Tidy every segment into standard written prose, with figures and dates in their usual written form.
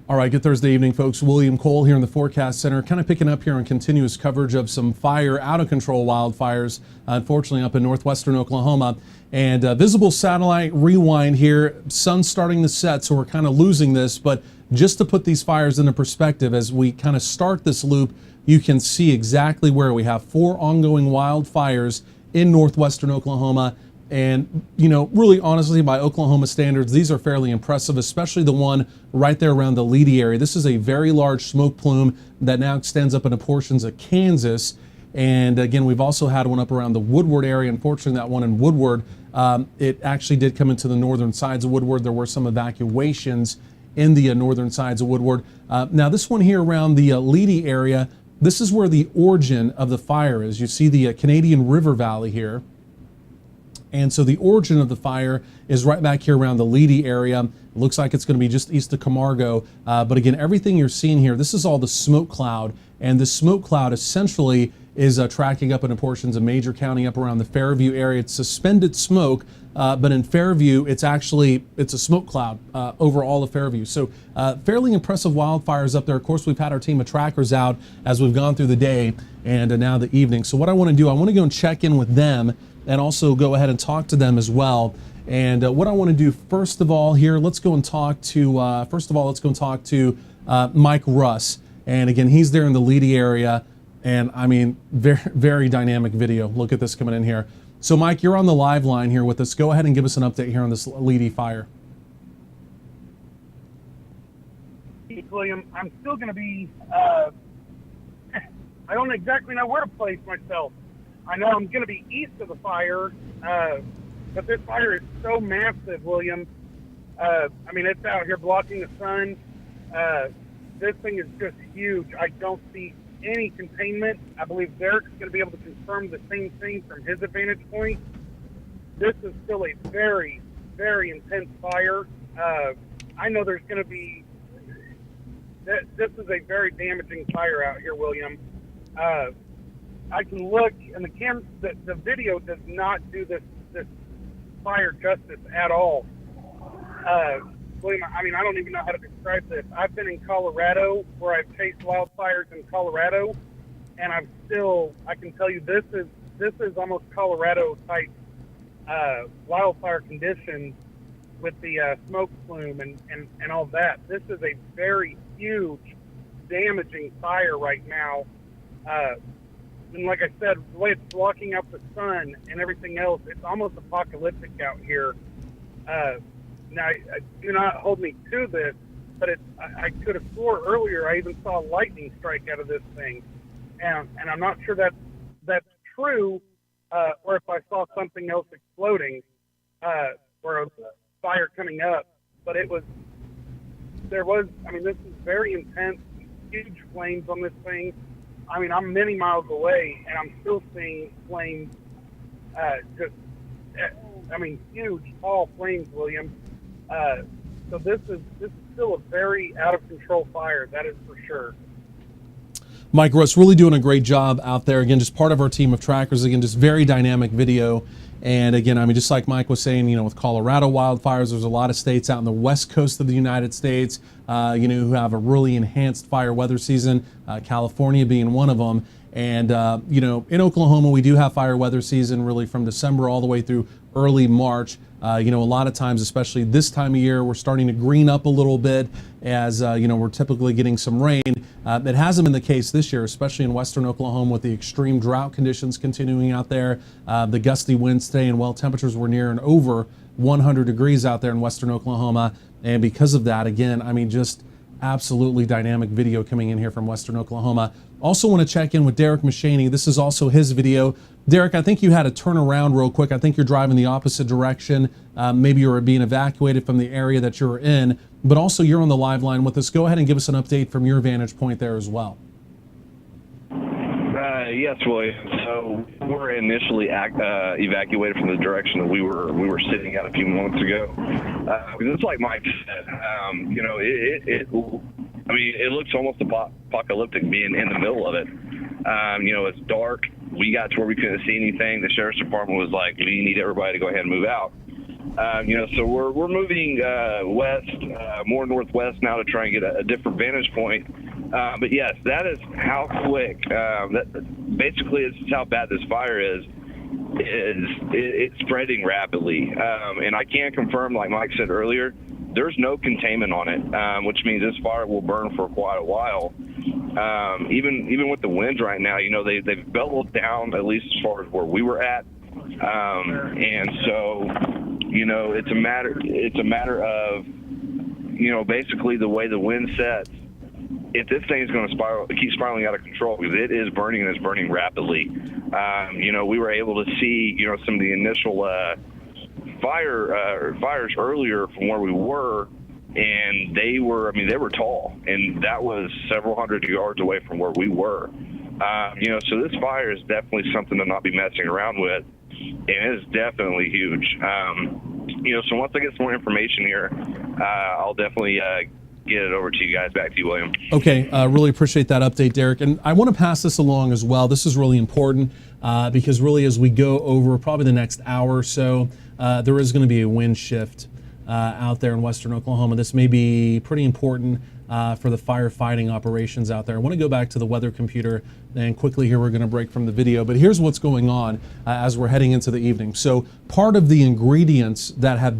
All right, good Thursday evening, folks. William Cole here in the Forecast Center, kind of picking up here on continuous coverage of some fire, out-of-control wildfires, unfortunately up in northwestern Oklahoma. And visible satellite rewind here, sun starting to set, so we're kind of losing this. But just to put these fires into perspective, as we kind of start this loop, you can see exactly where we have 4 ongoing wildfires in northwestern Oklahoma. And, you know, really honestly, by Oklahoma standards, these are fairly impressive, especially the one right there around the Leedy area. This is a very large smoke plume that now extends up into portions of Kansas. And again, we've also had one up around the Woodward area. Unfortunately, that one in Woodward, it actually did come into the northern sides of Woodward. There were some evacuations in the northern sides of Woodward. Now, this one here around the Leedy area, this is where the origin of the fire is. You see the Canadian River Valley here. And so the origin of the fire is right back here around the Leedy area. It looks like it's going to be just east of Camargo. But again, everything you're seeing here, this is all the smoke cloud. And the smoke cloud essentially is tracking up into portions of Major County up around the Fairview area. It's suspended smoke, but in Fairview, it's a smoke cloud over all of Fairview. So fairly impressive wildfires up there. Of course, we've had our team of trackers out as we've gone through the day and now the evening. So what I want to do, I want to go and check in with them and also go ahead and talk to them as well. And what I want to do first of all here, let's go and talk to, Mike Russ. And again, he's there in the Leedy area. And I mean, very, very dynamic video. Look at this coming in here. So Mike, you're on the live line here with us. Go ahead and give us an update here on this Leedy fire. William, I'm still going to be, I don't exactly know where to place myself. I know I'm going to be east of the fire, but this fire is so massive, William. I mean, it's out here blocking the sun. This thing is just huge. I don't see any containment. I believe Derick's going to be able to confirm the same thing from his vantage point. This is still a very, very intense fire. I know there's going to be... This is a very damaging fire out here, William. I can look, and the video does not do this fire justice at all. William, I mean, I don't even know how to describe this. I've been in Colorado, where I've chased wildfires in Colorado, and I can tell you this is almost Colorado type wildfire conditions with the smoke plume and all that. This is a very huge, damaging fire right now. And like I said, the way it's blocking out the sun and everything else, it's almost apocalyptic out here. Now, do not hold me to this, but I could have swore earlier I even saw lightning strike out of this thing. And I'm not sure that's true, or if I saw something else exploding, or a fire coming up. But this is very intense, huge flames on this thing. I mean, I'm many miles away, and I'm still seeing flames, huge, tall flames, William. So this is still a very out-of-control fire, that is for sure. Mike Russ really doing a great job out there. Again, just part of our team of trackers. Again, just very dynamic video. And again, I mean, just like Mike was saying, with Colorado wildfires, there's a lot of states out in the west coast of the United States, who have a really enhanced fire weather season, California being one of them. And, in Oklahoma, we do have fire weather season really from December all the way through early March. A lot of times, especially this time of year, we're starting to green up a little bit as, we're typically getting some rain. It hasn't been the case this year, especially in western Oklahoma with the extreme drought conditions continuing out there. The gusty winds today and temperatures were near and over 100 degrees out there in western Oklahoma. And because of that, again, I mean, just absolutely dynamic video coming in here from western Oklahoma. Also want to check in with Derick Mashaney. This is also his video. Derick, I think you had to turn around real quick. I think you're driving the opposite direction. Maybe you were being evacuated from the area that you were in, but also you're on the live line with us. Go ahead and give us an update from your vantage point there as well. Yes, William. So we were initially evacuated from the direction that we were sitting at a few moments ago. It's like Mike said. It looks almost apocalyptic being in the middle of it. It's dark. We got to where we couldn't see anything. The sheriff's department was like, "We need everybody to go ahead and move out." So we're moving west, more northwest now to try and get a different vantage point. But yes, that is how quick. Basically, this is how bad this fire is. It's spreading rapidly, and I can confirm, like Mike said earlier, there's no containment on it, which means this fire will burn for quite a while. Even with the winds right now, they've belted down, at least as far as where we were at, and so it's a matter of basically the way the wind sets. If this thing is going to keep spiraling out of control, because it is burning and it's burning rapidly. We were able to see some of the initial fires earlier from where we were, and they were tall, and that was several hundred yards away from where we were. So this fire is definitely something to not be messing around with, and it's definitely huge. So once I get some more information here, I'll definitely get it over to you guys. Back to you, William. Okay, really appreciate that update, Derick. And I want to pass this along as well. This is really important because really as we go over probably the next hour or so, there is going to be a wind shift out there in western Oklahoma. This may be pretty important for the firefighting operations out there. I want to go back to the weather computer, and quickly here we're going to break from the video, but here's what's going on as we're heading into the evening. So part of the ingredients that has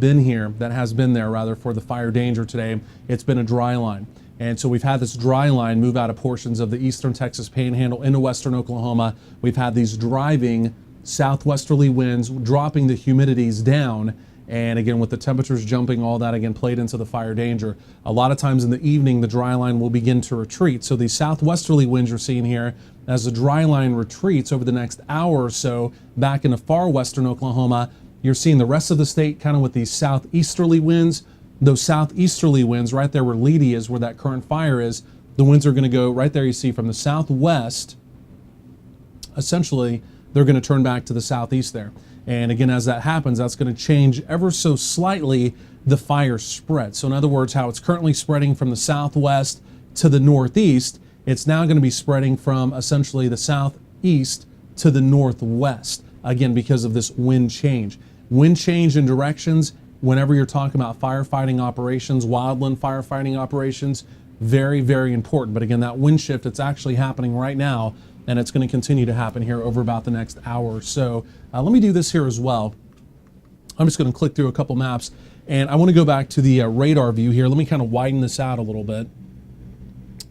been there for the fire danger today, it's been a dry line. And so we've had this dry line move out of portions of the eastern Texas panhandle into western Oklahoma. We've had these driving southwesterly winds dropping the humidities down. And again, with the temperatures jumping, all that again played into the fire danger. A lot of times in the evening, the dry line will begin to retreat. So these southwesterly winds you're seeing here, as the dry line retreats over the next hour or so back into far western Oklahoma, you're seeing the rest of the state kind of with these southeasterly winds. Those southeasterly winds right there where Leedy is, where that current fire is, the winds are going to go right there, you see, from the southwest. Essentially, they're going to turn back to the southeast there. And again, as that happens, that's going to change ever so slightly the fire spread. So in other words, how it's currently spreading from the southwest to the northeast, it's now going to be spreading from essentially the southeast to the northwest. Again, because of this wind change. Wind change in directions, whenever you're talking about firefighting operations, wildland firefighting operations, very, very important. But again, that wind shift, it's actually happening right now, and it's going to continue to happen here over about the next hour or so. Let me do this here as well. I'm just going to click through a couple maps, and I want to go back to the radar view here. Let me kind of widen this out a little bit.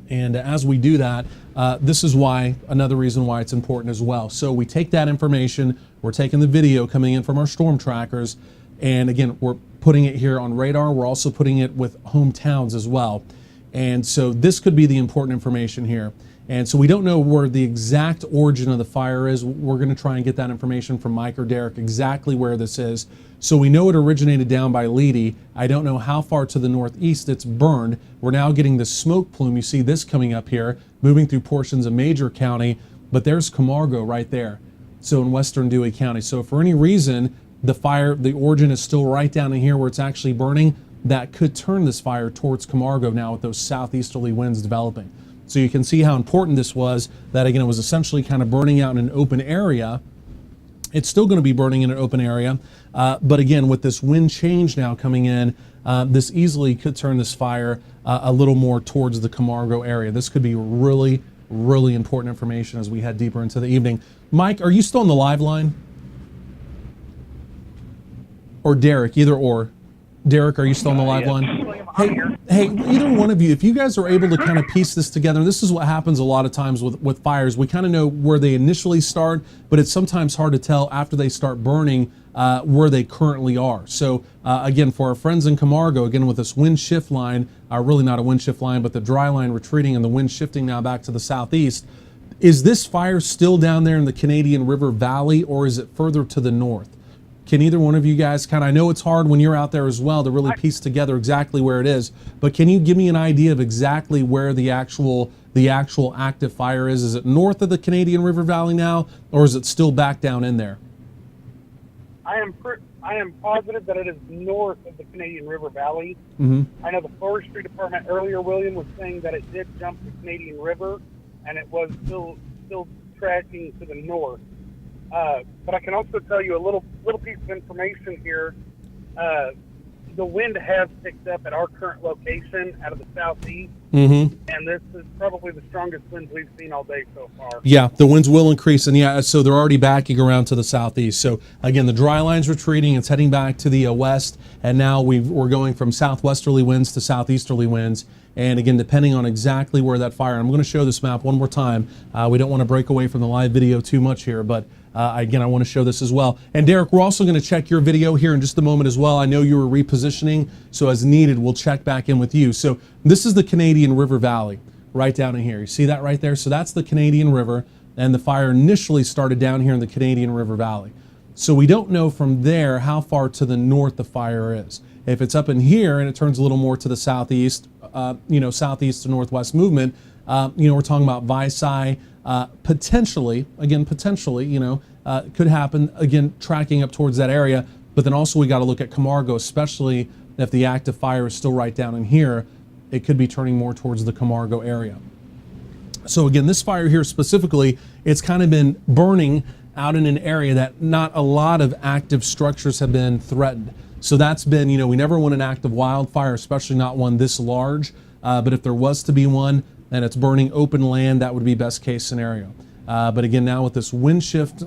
And as we do that, this is another reason why it's important as well. So we take that information, we're taking the video coming in from our storm trackers, and again, we're putting it here on radar. We're also putting it with hometowns as well. And so this could be the important information here. And so we don't know where the exact origin of the fire is. We're going to try and get that information from Mike or Derick, exactly where this is. So we know it originated down by Leedy. I don't know how far to the northeast it's burned. We're now getting the smoke plume. You see this coming up here, moving through portions of Major County, but there's Camargo right there. So in western Dewey County. So if for any reason the origin is still right down in here where it's actually burning, that could turn this fire towards Camargo now with those southeasterly winds developing. So you can see how important this was, that again, it was essentially kind of burning out in an open area. It's still going to be burning in an open area. But again, with this wind change now coming in, this easily could turn this fire a little more towards the Camargo area. This could be really, really important information as we head deeper into the evening. Mike, are you still on the live line? Or Derick, either or. Derick, are you still on the live line? Hey, either one of you, if you guys are able to kind of piece this together, this is what happens a lot of times with fires. We kind of know where they initially start, but it's sometimes hard to tell after they start burning where they currently are. So again, for our friends in Camargo, again with this wind shift line, really not a wind shift line, but the dry line retreating and the wind shifting now back to the southeast, is this fire still down there in the Canadian River Valley, or is it further to the north? Can either one of you guys I know it's hard when you're out there as well to really piece together exactly where it is, but can you give me an idea of exactly where the actual active fire is? Is it north of the Canadian River Valley now, or is it still back down in there? I am positive that it is north of the Canadian River Valley. Mm-hmm. I know the Forestry Department earlier, William, was saying that it did jump the Canadian River, and it was still tracking to the north. But I can also tell you a little piece of information here. the wind has picked up at our current location out of the southeast, Mm-hmm. and this is probably the strongest winds we've seen all day so far. Yeah, the winds will increase, and yeah, so they're already backing around to the southeast. So again, the dry line's retreating; it's heading back to the west, and now we're going from southwesterly winds to southeasterly winds. And again, depending on exactly where that fire, I'm going to show this map one more time. We don't want to break away from the live video too much here, but again, I want to show this as well. And Derick, we're also going to check your video here in just a moment as well. I know you were repositioning, so as needed, we'll check back in with you. So this is the Canadian River Valley right down in here. You see that right there? So that's the Canadian River, and the fire initially started down here in the Canadian River Valley. So we don't know from there how far to the north the fire is. If it's up in here and it turns a little more to the southeast, southeast to northwest movement, we're talking about Visay, potentially, could happen, again, tracking up towards that area. But then also we got to look at Camargo, especially if the active fire is still right down in here, it could be turning more towards the Camargo area. So again, this fire here specifically, it's kind of been burning out in an area that not a lot of active structures have been threatened. So that's been, we never want an active wildfire, especially not one this large. But if there was to be one and it's burning open land, that would be best case scenario. But again, now with this wind shift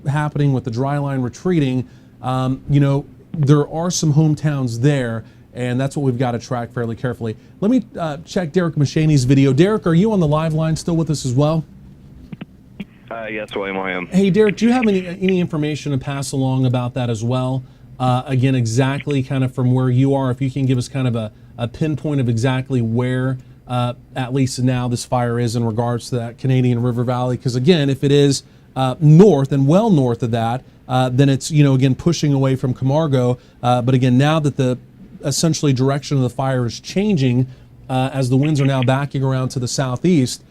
happening, with the dry line retreating, there are some hometowns there, and that's what we've got to track fairly carefully. Let me check Derick Mashaney's video. Derick, are you on the live line still with us as well? Yes, William, I am. Hey, Derick, do you have any information to pass along about that as well? Again, exactly kind of from where you are, if you can give us kind of a pinpoint of exactly where, at least now, this fire is in regards to that Canadian River Valley. Because again, if it is north and well north of that, then it's, again, pushing away from Camargo. But again, now that the essentially direction of the fire is changing, as the winds are now backing around to the southeast,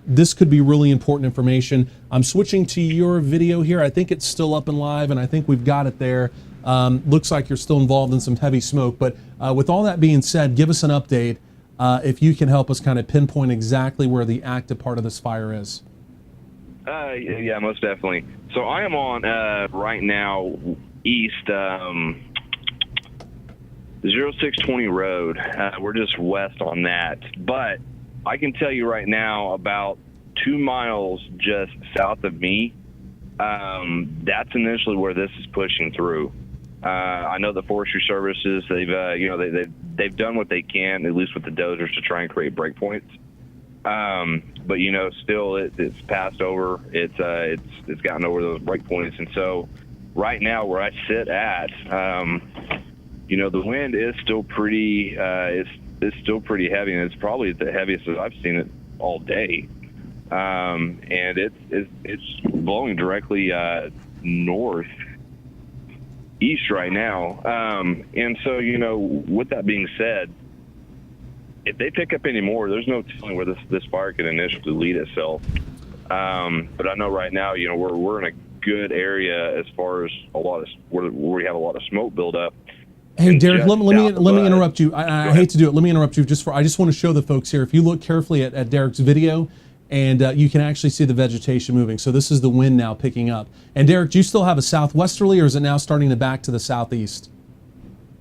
this could be really important information. I'm switching to your video here. I think it's still up and live, and I think we've got it there. Looks like you're still involved in some heavy smoke, but with all that being said, give us an update if you can help us kind of pinpoint exactly where the active part of this fire is. Yeah, most definitely. So I am on right now east 0620 road. We're just west on that, but I can tell you right now, about 2 miles just south of me, that's initially where this is pushing through. I know the Forestry Services, they've done what they can, at least with the dozers, to try and create breakpoints. But still it's passed over. It's gotten over those breakpoints, and so right now where I sit at, the wind is still pretty. It's still pretty heavy, and it's probably the heaviest that I've seen it all day. And it's blowing directly north east right now. And so, with that being said, if they pick up any more, there's no telling where this fire could initially lead itself. But I know right now, we're in a good area as far as where we have a lot of smoke buildup. Hey, Derick, let me interrupt you. I hate to do it. Let me interrupt you I just want to show the folks here. If you look carefully at Derick's video, and you can actually see the vegetation moving. So this is the wind now picking up. And Derick, do you still have a southwesterly, or is it now starting to back to the southeast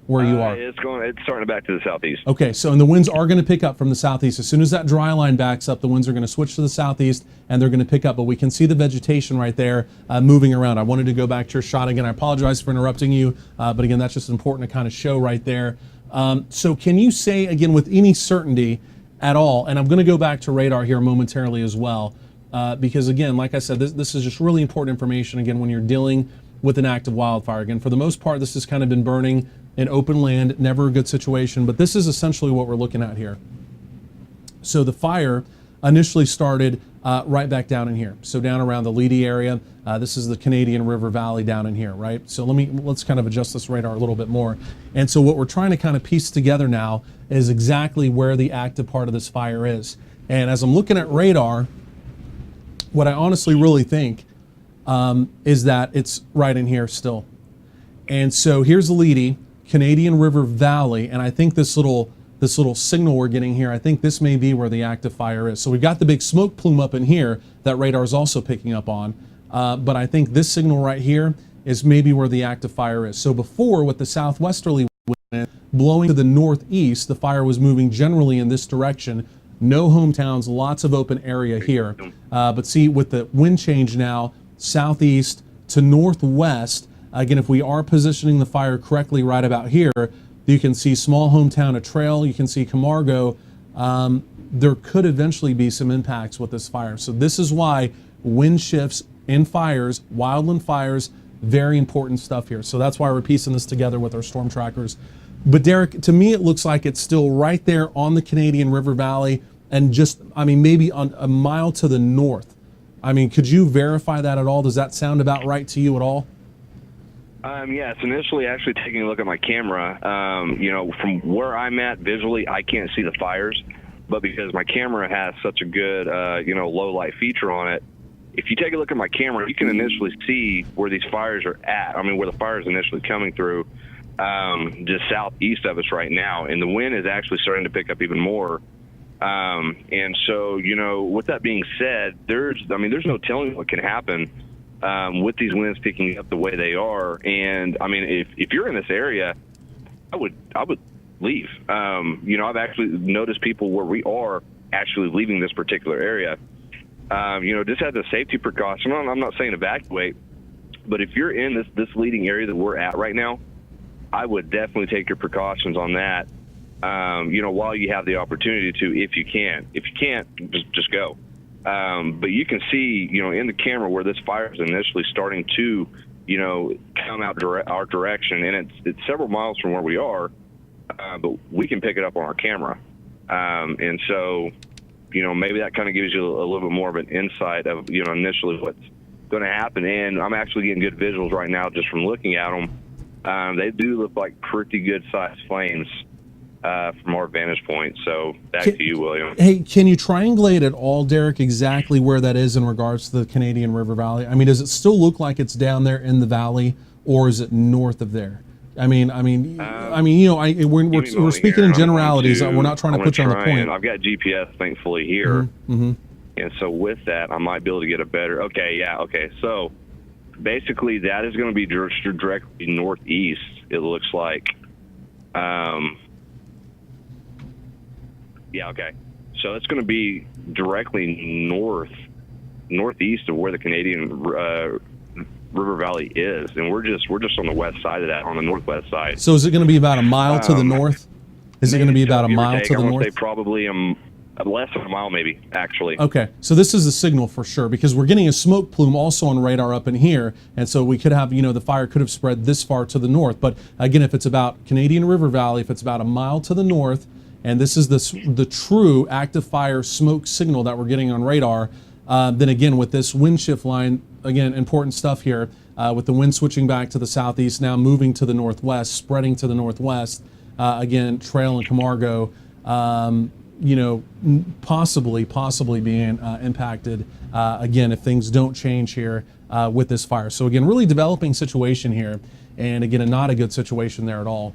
where you are? It's starting to back to the southeast. Okay, so and the winds are going to pick up from the southeast. As soon as that dry line backs up, the winds are going to switch to the southeast, and they're going to pick up. But we can see the vegetation right there moving around. I wanted to go back to your shot again. I apologize for interrupting you, but again, that's just important to kind of show right there. So can you say, again, with any certainty at all, and I'm going to go back to radar here momentarily as well, because again, like I said, this is just really important information, again, when you're dealing with an active wildfire. Again, for the most part, this has kind of been burning in open land, never a good situation, but this is essentially what we're looking at here. So the fire initially started right back down in here, so down around the Leedy area. This is the Canadian River Valley down in here, right? So let's kind of adjust this radar a little bit more. And so what we're trying to kind of piece together now is exactly where the active part of this fire is. And as I'm looking at radar, what I honestly really think is that it's right in here still. And so here's the Leedy, Canadian River Valley, and I think this little signal we're getting here, I think this may be where the active fire is. So we've got the big smoke plume up in here that radar is also picking up on. But I think this signal right here is maybe where the active fire is. So before, with the southwesterly wind blowing to the northeast, the fire was moving generally in this direction. No hometowns, lots of open area here. But see, with the wind change now, southeast to northwest, again, if we are positioning the fire correctly right about here, you can see small hometown, a trail, you can see Camargo. There could eventually be some impacts with this fire. So this is why wind shifts in fires, wildland fires, very important stuff here. So that's why we're piecing this together with our storm trackers. But Derick, to me, it looks like it's still right there on the Canadian River Valley and just, I mean, maybe on a mile to the north. I mean, could you verify that at all? Does that sound about right to you at all? Yes, initially actually taking a look at my camera, from where I'm at visually, I can't see the fires, but because my camera has such a good, low light feature on it, if you take a look at my camera, you can initially see where these fires are at. I mean, where the fire is initially coming through, just southeast of us right now, and the wind is actually starting to pick up even more. And so, with that being said, there's no telling what can happen with these winds picking up the way they are. And I mean, if you're in this area, I would leave. I've actually noticed people where we are actually leaving this particular area. Just as a safety precaution, I'm not saying evacuate, but if you're in this leading area that we're at right now, I would definitely take your precautions on that. While you have the opportunity to, if you can. If you can't, just go. But you can see, in the camera where this fire is initially starting to, come out our direction, and it's several miles from where we are, but we can pick it up on our camera. And so, maybe that kind of gives you a little bit more of an insight of, initially what's going to happen. And I'm actually getting good visuals right now just from looking at them. They do look like pretty good sized flames from our vantage point. So back to you, William. Hey, can you triangulate at all, Derick, exactly where that is in regards to the Canadian River Valley? I mean, does it still look like it's down there in the valley, or is it north of there? We're speaking in generalities. We're not trying to put you on the point. I've got GPS, thankfully, here. Mm-hmm. And so with that, I might be able to get a better, okay. So basically that is going to be directly northeast, it looks like. So it's going to be directly northeast of where the Canadian River Valley is, and we're just on the west side of that, on the northwest side. So is it going to be about a mile to the north? Is it going to be about a mile to the north? Say probably less than a mile, maybe, actually. Okay, so this is a signal for sure, because we're getting a smoke plume also on radar up in here, and so we could have, the fire could have spread this far to the north. But again, if it's about Canadian River Valley, if it's about a mile to the north, and this is the true active fire smoke signal that we're getting on radar, then again, with this wind shift line, again, important stuff here, with the wind switching back to the southeast, now moving to the northwest, spreading to the northwest, again, Trail and Camargo, possibly being impacted, again, if things don't change here with this fire. So again, really developing situation here, and again, not a good situation there at all.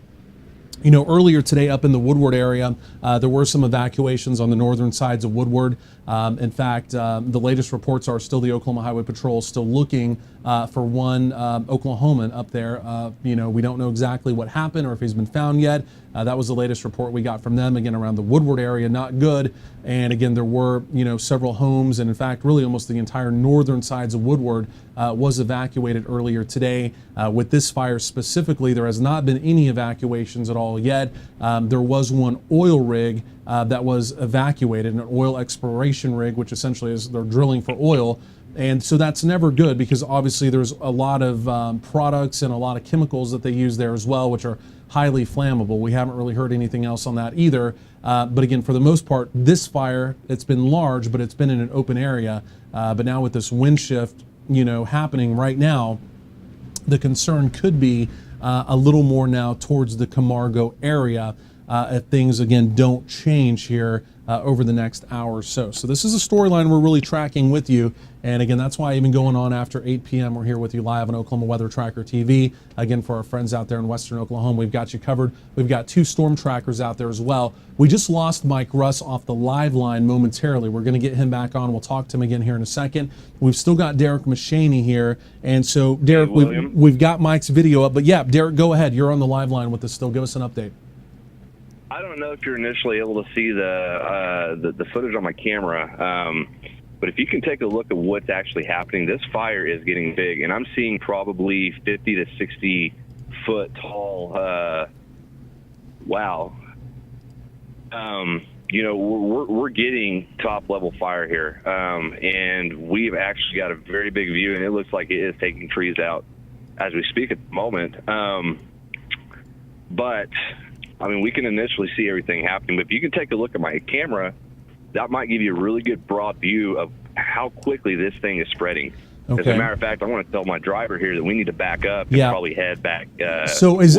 Earlier today up in the Woodward area, there were some evacuations on the northern sides of Woodward. In fact, the latest reports are still the Oklahoma Highway Patrol still looking for one Oklahoman up there. We don't know exactly what happened or if he's been found yet. That was the latest report we got from them, again, around the Woodward area, not good. And again, there were, several homes, and in fact, really almost the entire northern sides of Woodward was evacuated earlier today. With this fire specifically, there has not been any evacuations at all yet. There was one oil rig that was evacuated, an oil exploration rig, which essentially is they're drilling for oil. And so that's never good, because obviously there's a lot of products and a lot of chemicals that they use there as well, which are highly flammable. We haven't really heard anything else on that either. But again, for the most part, this fire, it's been large, but it's been in an open area. But now with this wind shift, happening right now, the concern could be a little more now towards the Camargo area if things, again, don't change here over the next hour or so. So this is a storyline we're really tracking with you. And again, that's why even going on after 8 p.m., we're here with you live on Oklahoma Weather Tracker TV. Again, for our friends out there in Western Oklahoma, we've got you covered. We've got 2 storm trackers out there as well. We just lost Mike Russ off the live line momentarily. We're going to get him back on. We'll talk to him again here in a second. We've still got Derick Mashaney here. And so, Derick, we've got Mike's video up. But yeah, Derick, go ahead. You're on the live line with us still. Give us an update. I don't know if you're initially able to see the footage on my camera, but if you can take a look at what's actually happening, this fire is getting big, and I'm seeing probably 50 to 60 foot tall. Wow. You know, we're getting top level fire here, and we've actually got a very big view, and it looks like it is taking trees out as we speak at the moment. But I mean, we can initially see everything happening, but if you can take a look at my camera, that might give you a really good broad view of how quickly this thing is spreading. Okay. As a matter of fact, I want to tell my driver here that we need to back up and probably head back. So is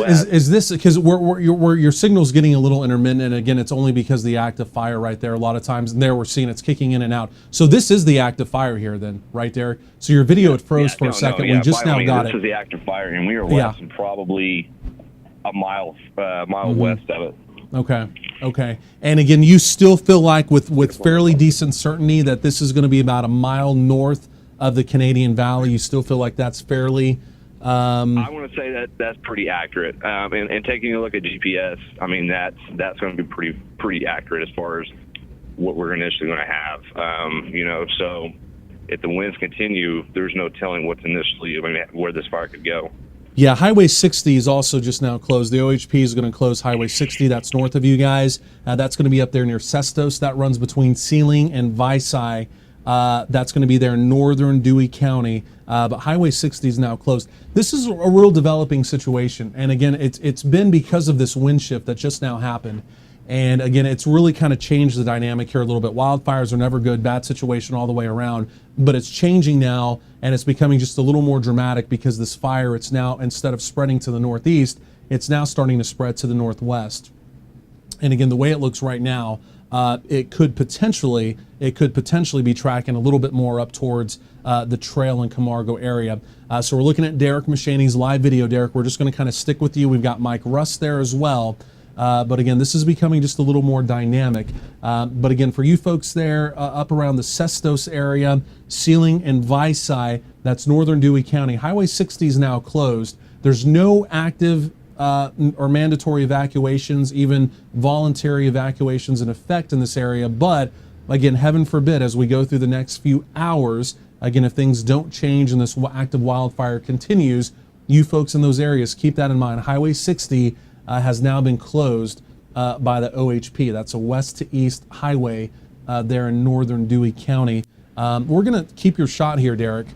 this because your signal's getting a little intermittent, and again, it's only because the active fire right there. A lot of times, and there we're seeing it's kicking in and out. So this is the active fire here, then, right, Derick? So your video it froze for a second. We just now got it. This is the active fire, and we are less than probably a mile west of it. Okay. And again, you still feel like with fairly decent certainty that this is going to be about a mile north of the Canadian Valley. You still feel like that's fairly I want to say that that's pretty accurate. And taking a look at GPS, I mean, that's going to be pretty accurate as far as what we're initially going to have. You know, so if the winds continue, there's no telling what's initially, where this fire could go. Yeah, Highway 60 is also just now closed. The OHP is going to close Highway 60. That's north of you guys. That's going to be up there near Sestos. That runs between Sealing and Visay. That's going to be there in northern Dewey County. But Highway 60 is now closed. This is a real developing situation. And again, it's been because of this wind shift that just now happened. And again, it's really kind of changed the dynamic here a little bit. Wildfires are never good, bad situation all the way around, but it's changing now, and it's becoming just a little more dramatic because this fire, it's now, instead of spreading to the northeast, it's now starting to spread to the northwest. And again, the way it looks right now, it could potentially be tracking a little bit more up towards the trail in Camargo area. So we're looking at Derick Mashaney's live video. Derick, we're just going to kind of stick with you. We've got Mike Russ there as well. But again, this is becoming just a little more dynamic. But again, for you folks there up around the Sestos area, Sealing and Visay, that's northern Dewey County, Highway 60 is now closed. There's no active or mandatory evacuations, even voluntary evacuations in effect in this area. But again, heaven forbid, as we go through the next few hours, again, if things don't change and this active wildfire continues, you folks in those areas, keep that in mind. Highway 60 has now been closed by the OHP. That's a west to east highway there in northern Dewey County. We're going to keep your shot here, Derick,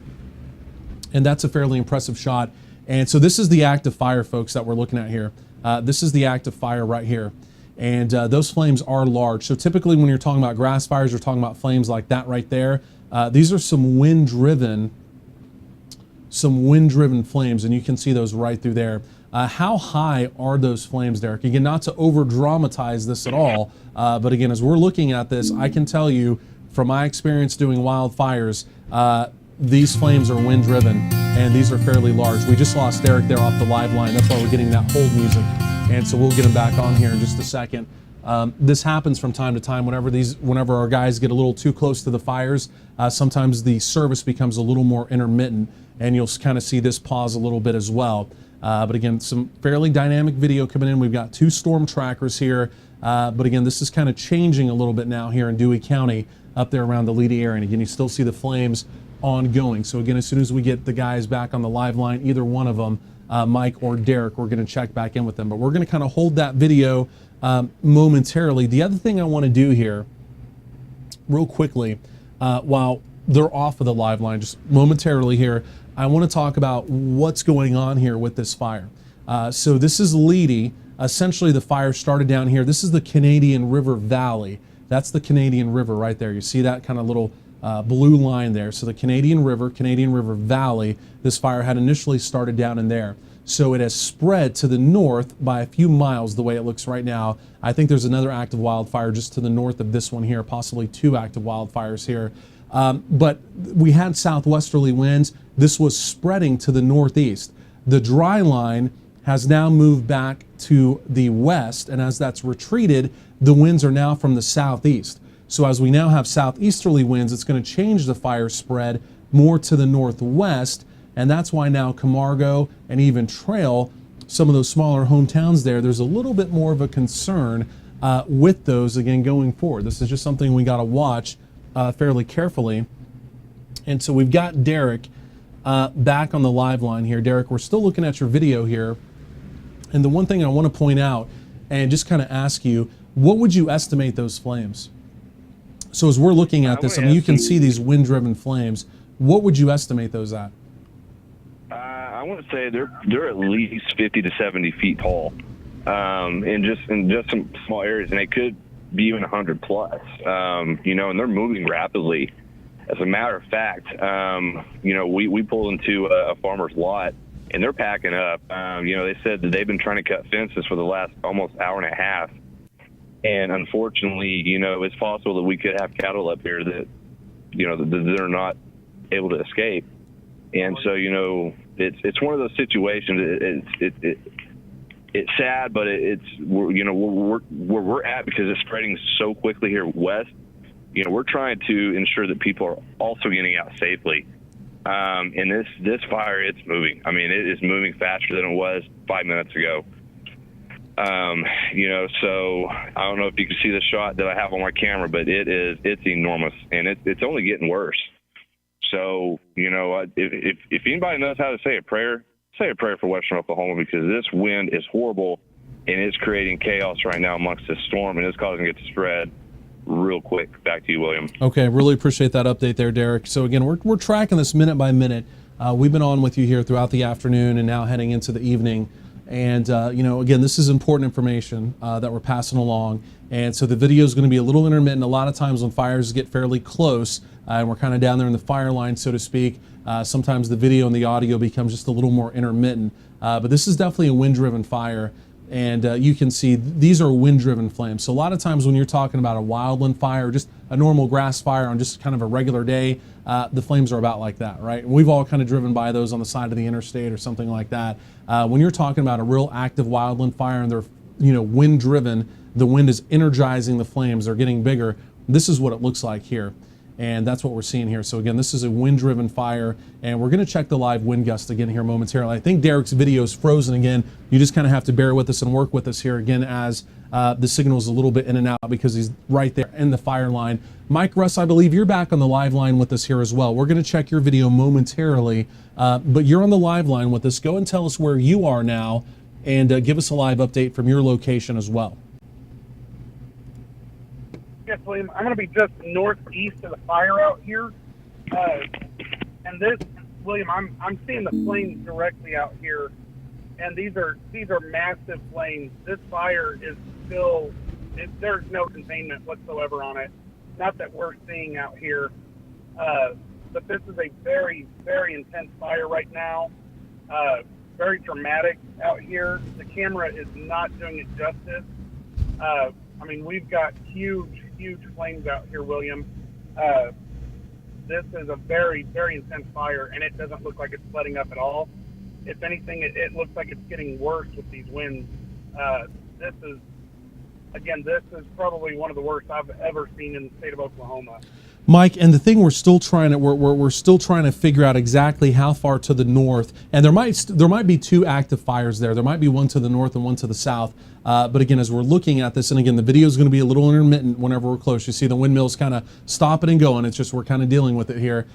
and that's a fairly impressive shot. And so this is the active fire, folks, that we're looking at here. This is the active fire right here. And those flames are large. So typically when you're talking about grass fires, you're talking about flames like that right there. These are some wind-driven flames, and you can see those right through there. How high are those flames, Derick? Again, not to over-dramatize this at all, but again, as we're looking at this, I can tell you from my experience doing wildfires, these flames are wind-driven, and these are fairly large. We just lost Derick there off the live line. That's why we're getting that hold music, and so we'll get him back on here in just a second. This happens from time to time whenever our guys get a little too close to the fires. Sometimes the service becomes a little more intermittent, and you'll kind of see this pause a little bit as well. But again, some fairly dynamic video coming in. We've got 2 storm trackers here. But again, this is kind of changing a little bit now here in Dewey County up there around the Ledy area. And again, you still see the flames ongoing. So again, as soon as we get the guys back on the live line, either one of them, Mike or Derick, we're going to check back in with them. But we're going to kind of hold that video momentarily. The other thing I want to do here real quickly, while they're off of the live line, just momentarily here, I want to talk about what's going on here with this fire. So this is Ledy. Essentially, the fire started down here. This is the Canadian River Valley. That's the Canadian River right there. You see that kind of little blue line there. So the Canadian River Valley, this fire had initially started down in there. So it has spread to the north by a few miles the way it looks right now. I think there's another active wildfire just to the north of this one here, possibly 2 active wildfires here. But we had southwesterly winds. This was spreading to the northeast. The dry line has now moved back to the west, and as that's retreated, the winds are now from the southeast. So as we now have southeasterly winds, it's going to change the fire spread more to the northwest, and that's why now Camargo and even Trail, some of those smaller hometowns there's a little bit more of a concern with those again going forward. This is just something we got to watch fairly carefully. And so we've got Derick back on the live line here. Derick, we're still looking at your video here. And the one thing I want to point out and just kind of ask you, what would you estimate those flames? So as we're looking at this, I mean, you can see these wind-driven flames. What would you estimate those at? I want to say they're at least 50 to 70 feet tall, in just some small areas, and it could be even 100 plus. You know, and they're moving rapidly. As a matter of fact, you know, we pulled into a farmer's lot, and they're packing up. You know, they said that they've been trying to cut fences for the last almost hour and a half. And unfortunately, you know, it's possible that we could have cattle up here that, you know, that they're not able to escape. And so, you know, it's one of those situations. It's sad, but you know, where we're at, because it's spreading so quickly here west. You know, we're trying to ensure that people are also getting out safely. And this fire, it's moving. I mean, it is moving faster than it was 5 minutes ago. You know, so I don't know if you can see the shot that I have on my camera, but it's enormous, and it's only getting worse. So, you know, if anybody knows how to say a prayer for Western Oklahoma, because this wind is horrible, and it's creating chaos right now amongst this storm, and it's causing it to spread real quick. Back to you, William. Okay, really appreciate that update there, Derick. So again, we're tracking this minute by minute. We've been on with you here throughout the afternoon and now heading into the evening. And, you know, again, this is important information that we're passing along. And so the video is going to be a little intermittent. A lot of times when fires get fairly close and we're kind of down there in the fire line, so to speak, sometimes the video and the audio becomes just a little more intermittent. But this is definitely a wind-driven fire. And you can see these are wind-driven flames. So a lot of times when you're talking about a wildland fire, just a normal grass fire on just kind of a regular day, the flames are about like that, right? And we've all kind of driven by those on the side of the interstate or something like that. When you're talking about a real active wildland fire and they're, you know, wind-driven, the wind is energizing the flames, they're getting bigger. This is what it looks like here. And that's what we're seeing here. So again, this is a wind-driven fire, and we're going to check the live wind gust again here momentarily. I think Derick's video is frozen again. You just kind of have to bear with us and work with us here again as the signal is a little bit in and out because he's right there in the fire line. Mike, Russ, I believe you're back on the live line with us here as well. We're going to check your video momentarily, but you're on the live line with us. Go and tell us where you are now and give us a live update from your location as well. Yes, William. I'm going to be just northeast of the fire out here, and this, William, I'm seeing the flames directly out here, and these are massive flames. This fire is still, there's no containment whatsoever on it. Not that we're seeing out here, but this is a very, very intense fire right now. Very dramatic out here. The camera is not doing it justice. I mean, we've got huge flames out here, William. This is a very, very intense fire, and it doesn't look like it's letting up at all. If anything, it looks like it's getting worse with these winds. This is probably one of the worst I've ever seen in the state of Oklahoma. Mike, and the thing we're still trying to figure out exactly how far to the north, and there might be 2 active fires there. There might be one to the north and one to the south. But again, as we're looking at this, and again, the video is going to be a little intermittent whenever we're close. You see the windmills kind of stopping and going. It's just we're kind of dealing with it here.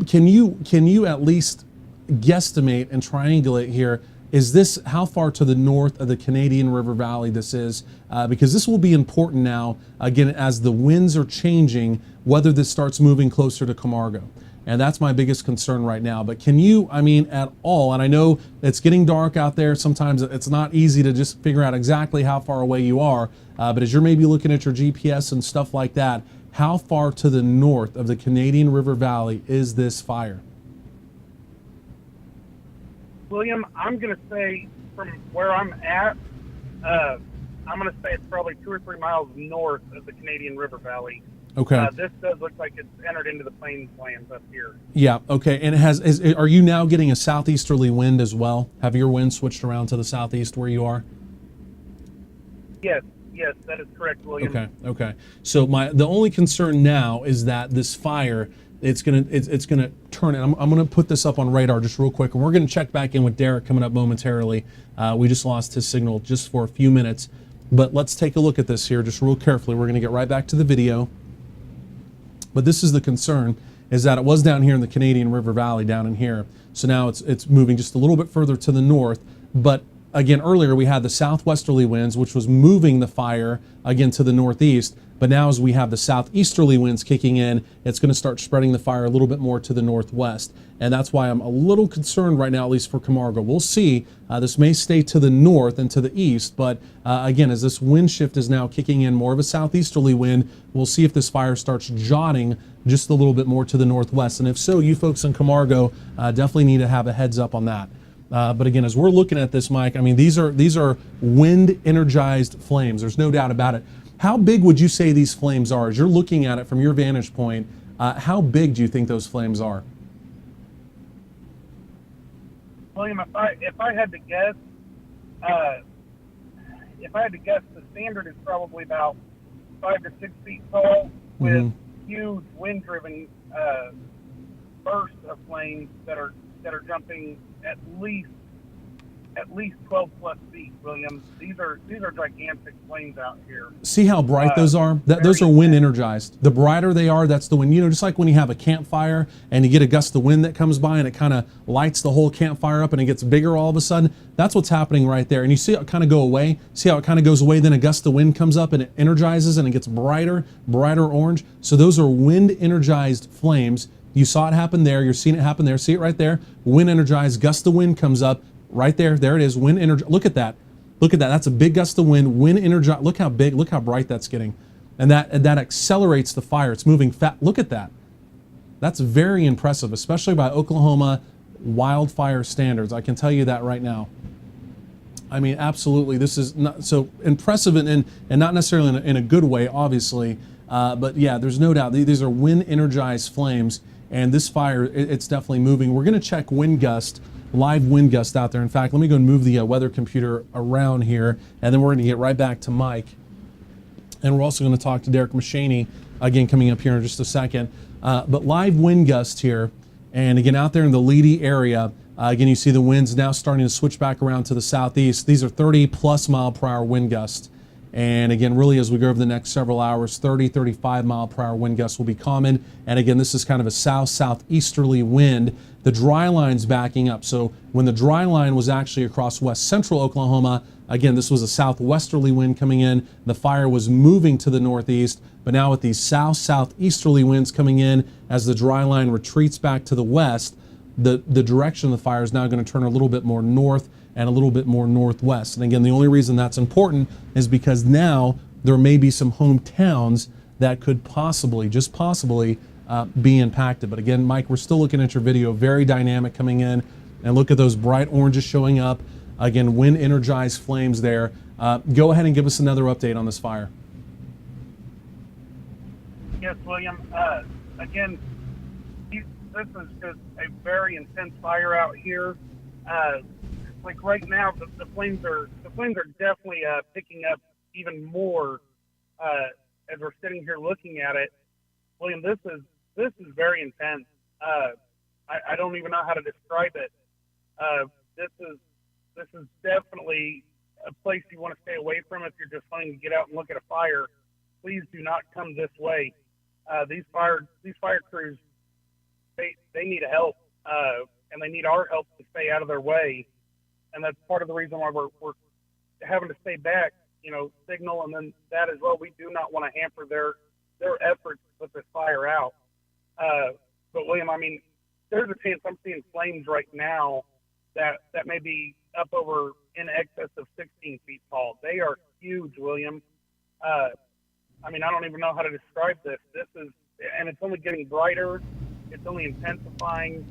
Can you at least guesstimate and triangulate here? Is this how far to the north of the Canadian River Valley this is? Because this will be important now, again, as the winds are changing, whether this starts moving closer to Camargo. And that's my biggest concern right now. But can you, I mean, at all, and I know it's getting dark out there, sometimes it's not easy to just figure out exactly how far away you are, but as you're maybe looking at your GPS and stuff like that, how far to the north of the Canadian River Valley is this fire? William, I'm going to say from where I'm at, I'm going to say it's probably 2 or 3 miles north of the Canadian River Valley. Okay. This does look like it's entered into the plains up here. Yeah. Okay. And are you now getting a southeasterly wind as well? Have your wind switched around to the southeast where you are? Yes, that is correct, William. Okay. So the only concern now is that this fire, it's gonna turn it. I'm gonna put this up on radar just real quick, and we're gonna check back in with Derick coming up momentarily. We just lost his signal just for a few minutes, but let's take a look at this here just real carefully. We're gonna get right back to the video. But this is the concern, is that it was down here in the Canadian River Valley down in here. So now it's moving just a little bit further to the north. But again, earlier we had the southwesterly winds, which was moving the fire again to the northeast. But now as we have the southeasterly winds kicking in, it's going to start spreading the fire a little bit more to the northwest. And that's why I'm a little concerned right now, at least for Camargo. We'll see. This may stay to the north and to the east, but again, as this wind shift is now kicking in more of a southeasterly wind, we'll see if this fire starts jotting just a little bit more to the northwest. And if so, you folks in Camargo definitely need to have a heads up on that. But again, as we're looking at this, Mike, I mean, these are wind-energized flames. There's no doubt about it. How big would you say these flames are? As you're looking at it from your vantage point, how big do you think those flames are? William, if I had to guess, the standard is probably about 5 to 6 feet tall, with huge wind-driven bursts of flames that are jumping at least 12 plus feet, William. These are gigantic flames out here. See how bright those are? Those are wind energized. The brighter they are, that's the wind. You know, just like when you have a campfire and you get a gust of wind that comes by and it kind of lights the whole campfire up and it gets bigger all of a sudden. That's what's happening right there. And you see it kind of go away. See how it kind of goes away, then a gust of wind comes up and it energizes and it gets brighter orange. So those are wind energized flames. You saw it happen there. You're seeing it happen there. See it right there. Wind energized, gust of wind comes up. Right there, there it is, wind energy. Look at that. That's a big gust of wind, wind energy. Look how big, look how bright that's getting. And that accelerates the fire. It's moving fast. Look at that. That's very impressive, especially by Oklahoma wildfire standards. I can tell you that right now. I mean, absolutely. This is not so impressive and not necessarily in a good way, obviously. But yeah, there's no doubt. These are wind energized flames, and this fire, it's definitely moving. We're going to check wind gust. Live wind gust out there. In fact, let me go and move the weather computer around here, and then we're going to get right back to Mike. And we're also going to talk to Derick Mashaney, again, coming up here in just a second. But live wind gust here, and again, out there in the Leedy area, again, you see the winds now starting to switch back around to the southeast. These are 30+ mile per hour wind gusts. And again, really, as we go over the next several hours, 35 mile per hour wind gusts will be common. And again, this is kind of a southeasterly wind. The dry line's backing up. So when the dry line was actually across west central Oklahoma, again, this was a southwesterly wind coming in. The fire was moving to the northeast, but now with these southeasterly winds coming in, as the dry line retreats back to the west, the direction of the fire is now going to turn a little bit more north and a little bit more northwest. And again, the only reason that's important is because now there may be some hometowns that could possibly, just possibly, be impacted. But again, Mike, we're still looking at your video, very dynamic coming in, and look at those bright oranges showing up. Again, wind energized flames there. Go ahead and give us another update on this fire. Yes, William. Again, this is just a very intense fire out here. Like right now, the flames are definitely picking up even more as we're sitting here looking at it. William, this is very intense. I don't even know how to describe it. This is definitely a place you want to stay away from if you're just wanting to get out and look at a fire. Please do not come this way. These fire crews, they need help, and they need our help to stay out of their way. And that's part of the reason why we're having to stay back, signal, and then that as well. We do not want to hamper their efforts to put this fire out. But William, I mean, there's a chance I'm seeing flames right now that may be up over in excess of 16 feet tall. They are huge, William. I mean, I don't even know how to describe this. And it's only getting brighter. It's only intensifying